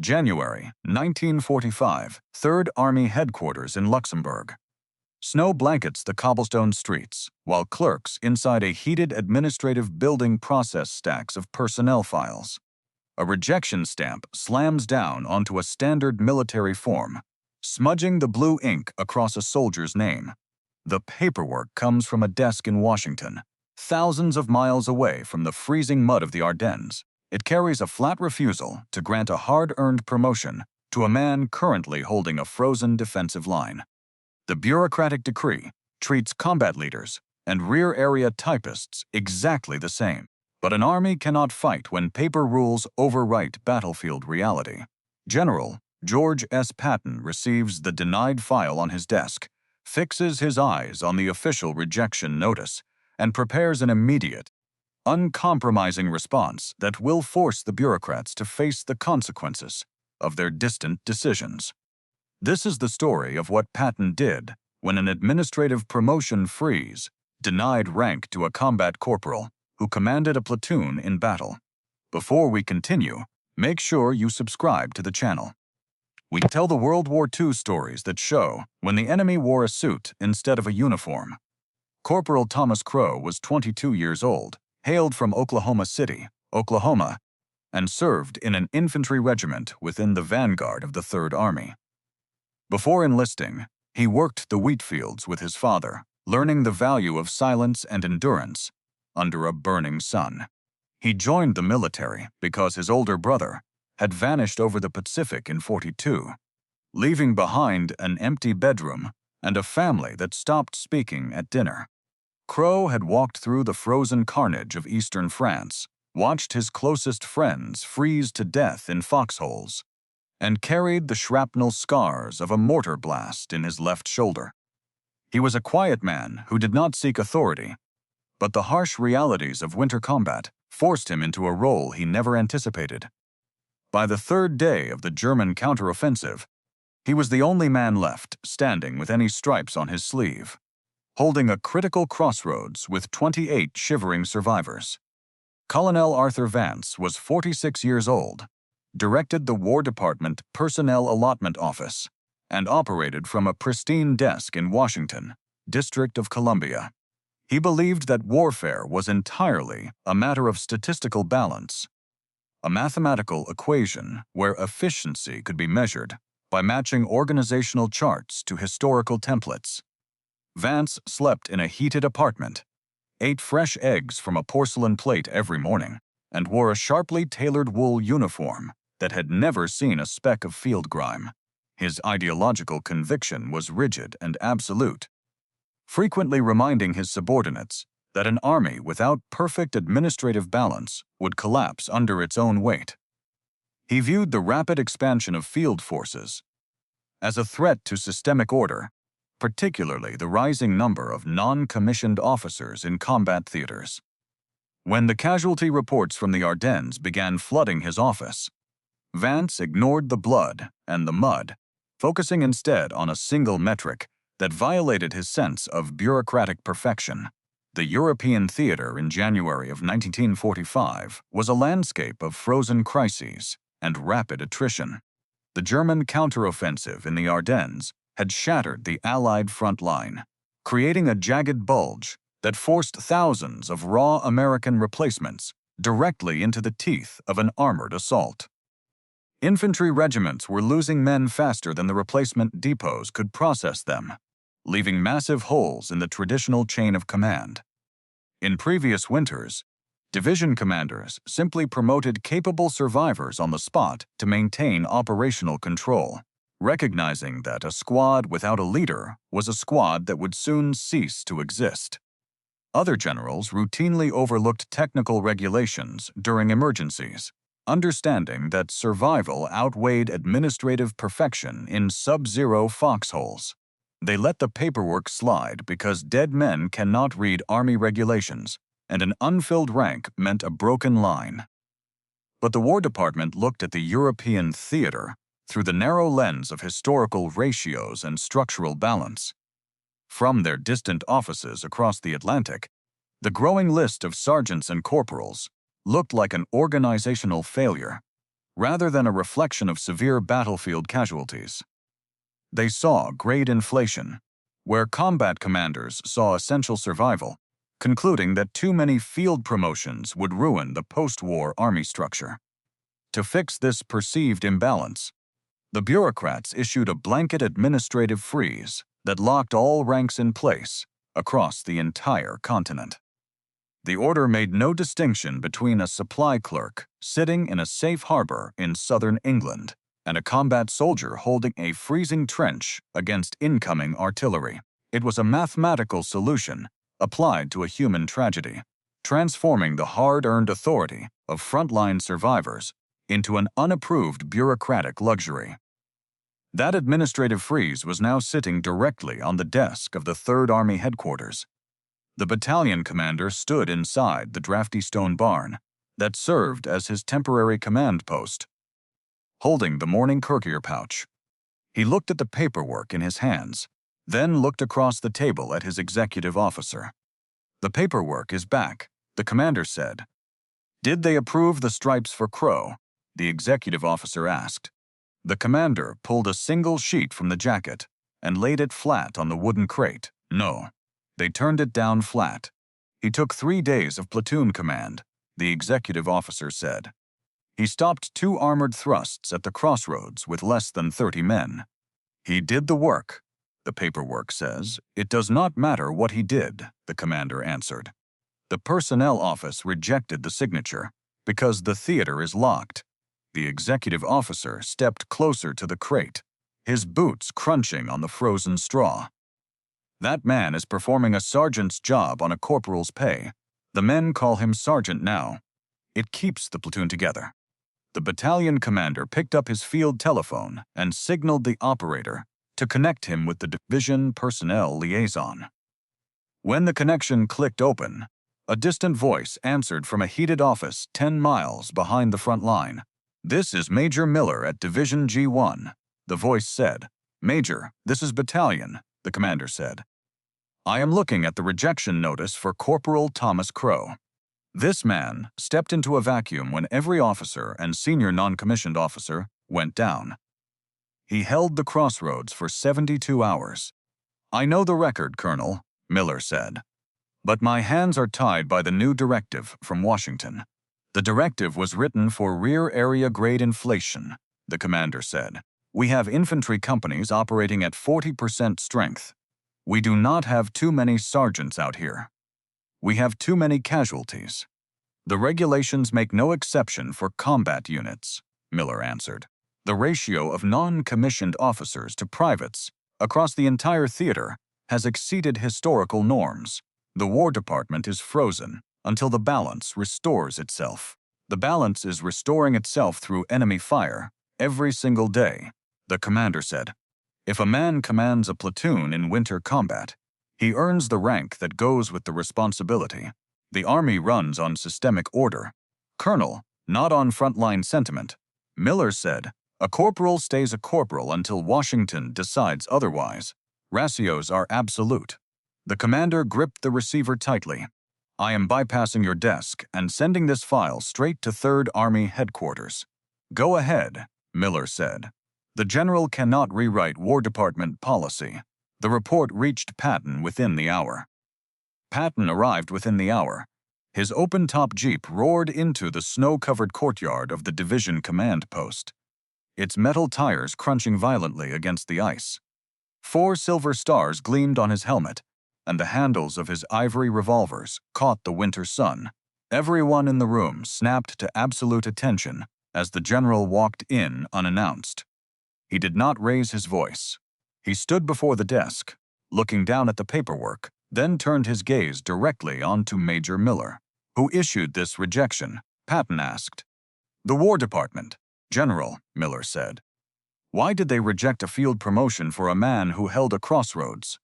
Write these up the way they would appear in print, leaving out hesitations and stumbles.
January 1945, 3rd Army Headquarters in Luxembourg. Snow blankets the cobblestone streets, while clerks inside a heated administrative building process stacks of personnel files. A rejection stamp slams down onto a standard military form, smudging the blue ink across a soldier's name. The paperwork comes from a desk in Washington, thousands of miles away from the freezing mud of the Ardennes. It carries a flat refusal to grant a hard-earned promotion to a man currently holding a frozen defensive line. The bureaucratic decree treats combat leaders and rear area typists exactly the same. But an army cannot fight when paper rules overwrite battlefield reality. General George S. Patton receives the denied file on his desk, fixes his eyes on the official rejection notice, and prepares an immediate, uncompromising response that will force the bureaucrats to face the consequences of their distant decisions. This is the story of what Patton did when an administrative promotion freeze denied rank to a combat corporal who commanded a platoon in battle. Before we continue, make sure you subscribe to the channel. We tell the World War II stories that show when the enemy wore a suit instead of a uniform. Corporal Thomas Crow was 22 years old, hailed from Oklahoma City, Oklahoma, and served in an infantry regiment within the vanguard of the 3rd Army. Before enlisting, he worked the wheat fields with his father, learning the value of silence and endurance under a burning sun. He joined the military because his older brother had vanished over the Pacific in '42, leaving behind an empty bedroom and a family that stopped speaking at dinner. Crow had walked through the frozen carnage of eastern France, watched his closest friends freeze to death in foxholes, and carried the shrapnel scars of a mortar blast in his left shoulder. He was a quiet man who did not seek authority, but the harsh realities of winter combat forced him into a role he never anticipated. By the 3rd day of the German counteroffensive, he was the only man left standing with any stripes on his sleeve, holding a critical crossroads with 28 shivering survivors. Colonel Arthur Vance was 46 years old, directed the War Department Personnel Allotment Office, and operated from a pristine desk in Washington, District of Columbia. He believed that warfare was entirely a matter of statistical balance, a mathematical equation where efficiency could be measured by matching organizational charts to historical templates. Vance slept in a heated apartment, ate fresh eggs from a porcelain plate every morning, and wore a sharply tailored wool uniform that had never seen a speck of field grime. His ideological conviction was rigid and absolute, frequently reminding his subordinates that an army without perfect administrative balance would collapse under its own weight. He viewed the rapid expansion of field forces as a threat to systemic order, particularly the rising number of non-commissioned officers in combat theaters. When the casualty reports from the Ardennes began flooding his office, Vance ignored the blood and the mud, focusing instead on a single metric that violated his sense of bureaucratic perfection. The European theater in January of 1945 was a landscape of frozen crises and rapid attrition. The German counteroffensive in the Ardennes had shattered the Allied front line, creating a jagged bulge that forced thousands of raw American replacements directly into the teeth of an armored assault. Infantry regiments were losing men faster than the replacement depots could process them, leaving massive holes in the traditional chain of command. In previous winters, division commanders simply promoted capable survivors on the spot to maintain operational control, recognizing that a squad without a leader was a squad that would soon cease to exist. Other generals routinely overlooked technical regulations during emergencies, understanding that survival outweighed administrative perfection in sub-zero foxholes. They let the paperwork slide because dead men cannot read Army regulations, and an unfilled rank meant a broken line. But the War Department looked at the European theater through the narrow lens of historical ratios and structural balance. From their distant offices across the Atlantic, the growing list of sergeants and corporals looked like an organizational failure, rather than a reflection of severe battlefield casualties. They saw grade inflation, where combat commanders saw essential survival, concluding that too many field promotions would ruin the post-war army structure. To fix this perceived imbalance, the bureaucrats issued a blanket administrative freeze that locked all ranks in place across the entire continent. The order made no distinction between a supply clerk sitting in a safe harbor in southern England and a combat soldier holding a freezing trench against incoming artillery. It was a mathematical solution applied to a human tragedy, transforming the hard-earned authority of frontline survivors into an unapproved bureaucratic luxury. That administrative freeze was now sitting directly on the desk of the 3rd Army headquarters. The battalion commander stood inside the drafty stone barn that served as his temporary command post, holding the morning courier pouch. He looked at the paperwork in his hands, then looked across the table at his executive officer. "The paperwork is back," the commander said. "Did they approve the stripes for Crow?" the executive officer asked. The commander pulled a single sheet from the jacket and laid it flat on the wooden crate. "No. They turned it down flat. He took 3 days of platoon command," the executive officer said. "He stopped 2 armored thrusts at the crossroads with less than 30 men. He did the work, the paperwork says. It does not matter what he did," the commander answered. "The personnel office rejected the signature because the theater is locked." The executive officer stepped closer to the crate, his boots crunching on the frozen straw. "That man is performing a sergeant's job on a corporal's pay. The men call him sergeant now. It keeps the platoon together." The battalion commander picked up his field telephone and signaled the operator to connect him with the division personnel liaison. When the connection clicked open, a distant voice answered from a heated office 10 miles behind the front line. "This is Major Miller at Division G1, the voice said. "Major, this is Battalion," the commander said. "I am looking at the rejection notice for Corporal Thomas Crow." This man stepped into a vacuum when every officer and senior non-commissioned officer went down. He held the crossroads for 72 hours. "I know the record, Colonel," Miller said. "But my hands are tied by the new directive from Washington." "The directive was written for rear area grade inflation," the commander said. "We have infantry companies operating at 40% strength. We do not have too many sergeants out here. We have too many casualties. The regulations make no exception for combat units," Miller answered. "The ratio of non-commissioned officers to privates across the entire theater has exceeded historical norms. The War Department is frozen until the balance restores itself. The balance is restoring itself through enemy fire every single day," the commander said. "If a man commands a platoon in winter combat, he earns the rank that goes with the responsibility. The Army runs on systemic order, Colonel, not on frontline sentiment," Miller said. "A corporal stays a corporal until Washington decides otherwise. Ratios are absolute." The commander gripped the receiver tightly. "I am bypassing your desk and sending this file straight to 3rd Army headquarters." "Go ahead," Miller said. "The general cannot rewrite War Department policy." The report reached Patton within the hour. Patton arrived within the hour. His open-top jeep roared into the snow-covered courtyard of the division command post, its metal tires crunching violently against the ice. 4 silver stars gleamed on his helmet, and the handles of his ivory revolvers caught the winter sun. Everyone in the room snapped to absolute attention as the general walked in unannounced. He did not raise his voice. He stood before the desk, looking down at the paperwork, then turned his gaze directly onto Major Miller. "Who issued this rejection?" Patton asked. "The War Department, General," Miller said. "Why did they reject a field promotion for a man who held a crossroads?"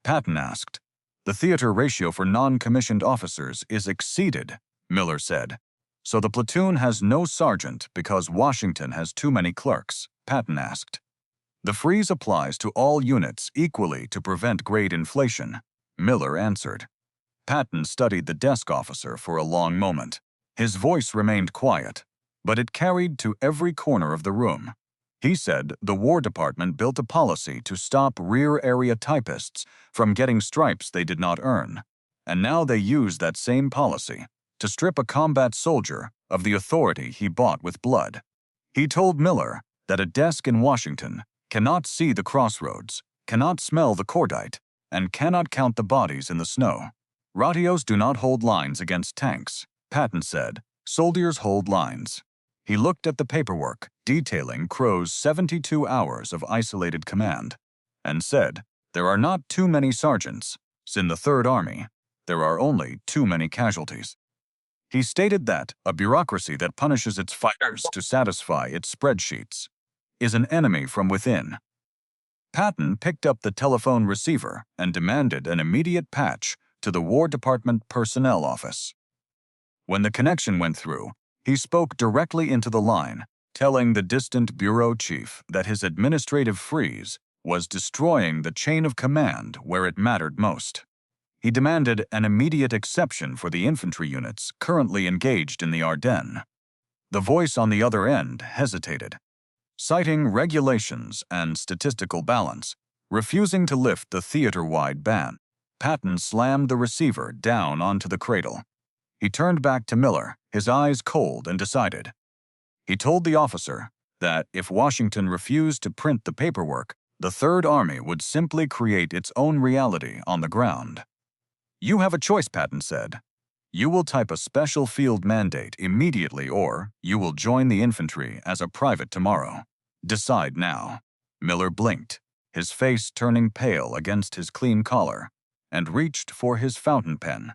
Patton asked. "The theater ratio for non-commissioned officers is exceeded," Miller said. "So the platoon has no sergeant because Washington has too many clerks?" Patton asked. "The freeze applies to all units equally to prevent grade inflation," Miller answered. Patton studied the desk officer for a long moment. His voice remained quiet, but it carried to every corner of the room. He said the War Department built a policy to stop rear area typists from getting stripes they did not earn, and now they use that same policy to strip a combat soldier of the authority he bought with blood. He told Miller that a desk in Washington cannot see the crossroads, cannot smell the cordite, and cannot count the bodies in the snow. Ratios do not hold lines against tanks, Patton said. Soldiers hold lines. He looked at the paperwork detailing Crow's 72 hours of isolated command and said, "There are not too many sergeants. In the Third Army, there are only too many casualties." He stated that a bureaucracy that punishes its fighters to satisfy its spreadsheets is an enemy from within. Patton picked up the telephone receiver and demanded an immediate patch to the War Department personnel office. When the connection went through, he spoke directly into the line, telling the distant bureau chief that his administrative freeze was destroying the chain of command where it mattered most. He demanded an immediate exception for the infantry units currently engaged in the Ardennes. The voice on the other end hesitated, citing regulations and statistical balance, refusing to lift the theater-wide ban. Patton slammed the receiver down onto the cradle. He turned back to Miller, his eyes cold and decided. He told the officer that if Washington refused to print the paperwork, the Third Army would simply create its own reality on the ground. "You have a choice," Patton said. "You will type a special field mandate immediately, or you will join the infantry as a private tomorrow. Decide now." Miller blinked, his face turning pale against his clean collar, and reached for his fountain pen.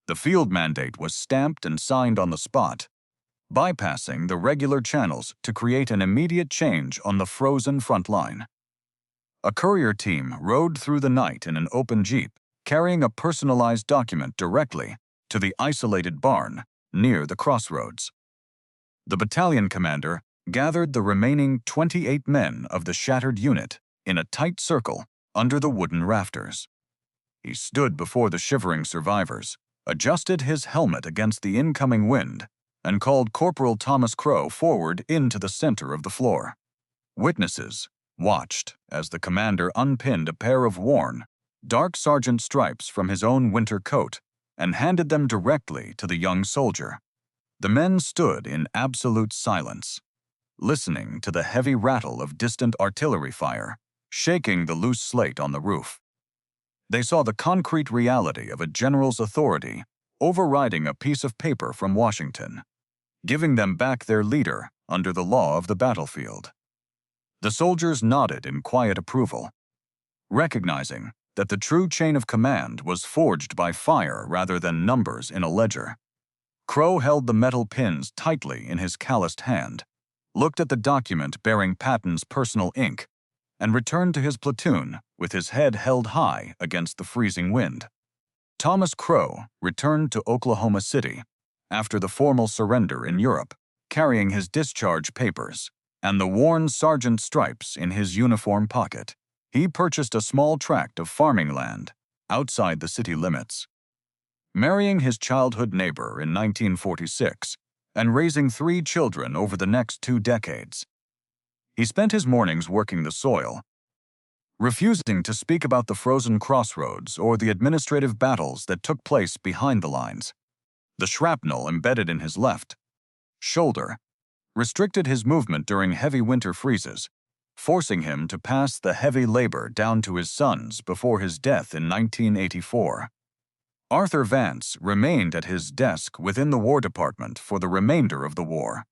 The field mandate was stamped and signed on the spot, bypassing the regular channels to create an immediate change on the frozen front line. A courier team rode through the night in an open jeep, carrying a personalized document directly to the isolated barn near the crossroads. The battalion commander gathered the remaining 28 men of the shattered unit in a tight circle under the wooden rafters. He stood before the shivering survivors, adjusted his helmet against the incoming wind, and called Corporal Thomas Crow forward into the center of the floor. Witnesses watched as the commander unpinned a pair of worn, dark sergeant stripes from his own winter coat and handed them directly to the young soldier. The men stood in absolute silence, listening to the heavy rattle of distant artillery fire, shaking the loose slate on the roof. They saw the concrete reality of a general's authority overriding a piece of paper from Washington, giving them back their leader under the law of the battlefield. The soldiers nodded in quiet approval, recognizing that the true chain of command was forged by fire rather than numbers in a ledger. Crow held the metal pins tightly in his calloused hand, looked at the document bearing Patton's personal ink, and returned to his platoon with his head held high against the freezing wind. Thomas Crow returned to Oklahoma City after the formal surrender in Europe, carrying his discharge papers and the worn sergeant stripes in his uniform pocket. He purchased a small tract of farming land outside the city limits, marrying his childhood neighbor in 1946 and raising 3 children over the next 2 decades. He spent his mornings working the soil, refusing to speak about the frozen crossroads or the administrative battles that took place behind the lines. The shrapnel embedded in his left shoulder restricted his movement during heavy winter freezes, forcing him to pass the heavy labor down to his sons before his death in 1984. Arthur Vance remained at his desk within the War Department for the remainder of the war,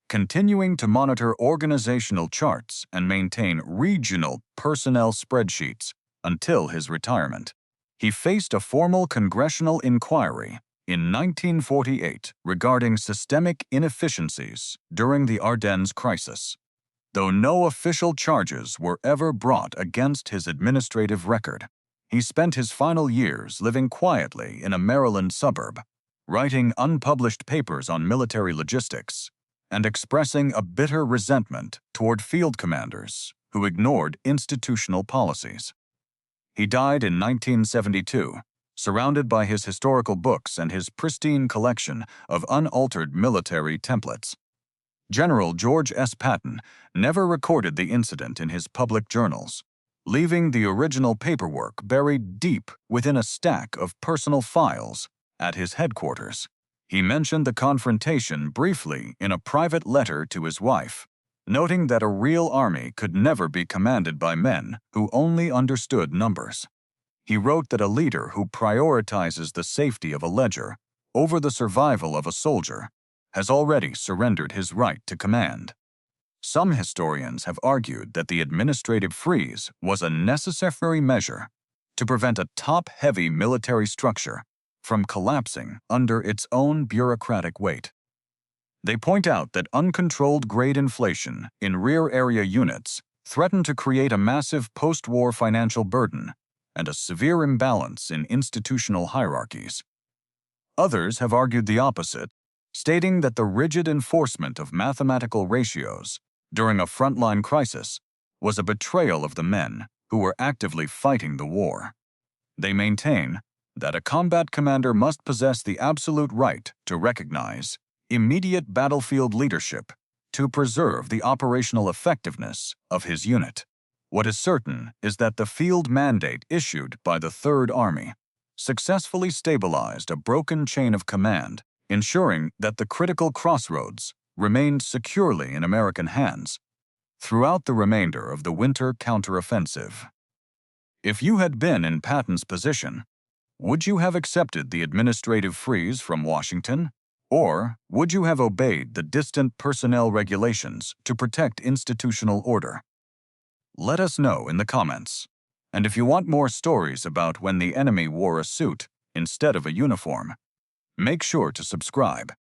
continuing to monitor organizational charts and maintain regional personnel spreadsheets until his retirement. He faced a formal congressional inquiry in 1948 regarding systemic inefficiencies during the Ardennes crisis, though no official charges were ever brought against his administrative record. He spent his final years living quietly in a Maryland suburb, writing unpublished papers on military logistics and expressing a bitter resentment toward field commanders who ignored institutional policies. He died in 1972, surrounded by his historical books and his pristine collection of unaltered military templates. General George S. Patton never recorded the incident in his public journals, leaving the original paperwork buried deep within a stack of personal files at his headquarters. He mentioned the confrontation briefly in a private letter to his wife, noting that a real army could never be commanded by men who only understood numbers. He wrote that a leader who prioritizes the safety of a ledger over the survival of a soldier has already surrendered his right to command. Some historians have argued that the administrative freeze was a necessary measure to prevent a top-heavy military structure from collapsing under its own bureaucratic weight. They point out that uncontrolled grade inflation in rear area units threatened to create a massive post-war financial burden and a severe imbalance in institutional hierarchies. Others have argued the opposite, stating that the rigid enforcement of mathematical ratios during a frontline crisis was a betrayal of the men who were actively fighting the war. They maintain that a combat commander must possess the absolute right to recognize immediate battlefield leadership to preserve the operational effectiveness of his unit. What is certain is that the field mandate issued by the Third Army successfully stabilized a broken chain of command, ensuring that the critical crossroads remained securely in American hands throughout the remainder of the winter counteroffensive. If you had been in Patton's position, would you have accepted the administrative freeze from Washington, or would you have obeyed the distant personnel regulations to protect institutional order? Let us know in the comments. And if you want more stories about when the enemy wore a suit instead of a uniform, make sure to subscribe.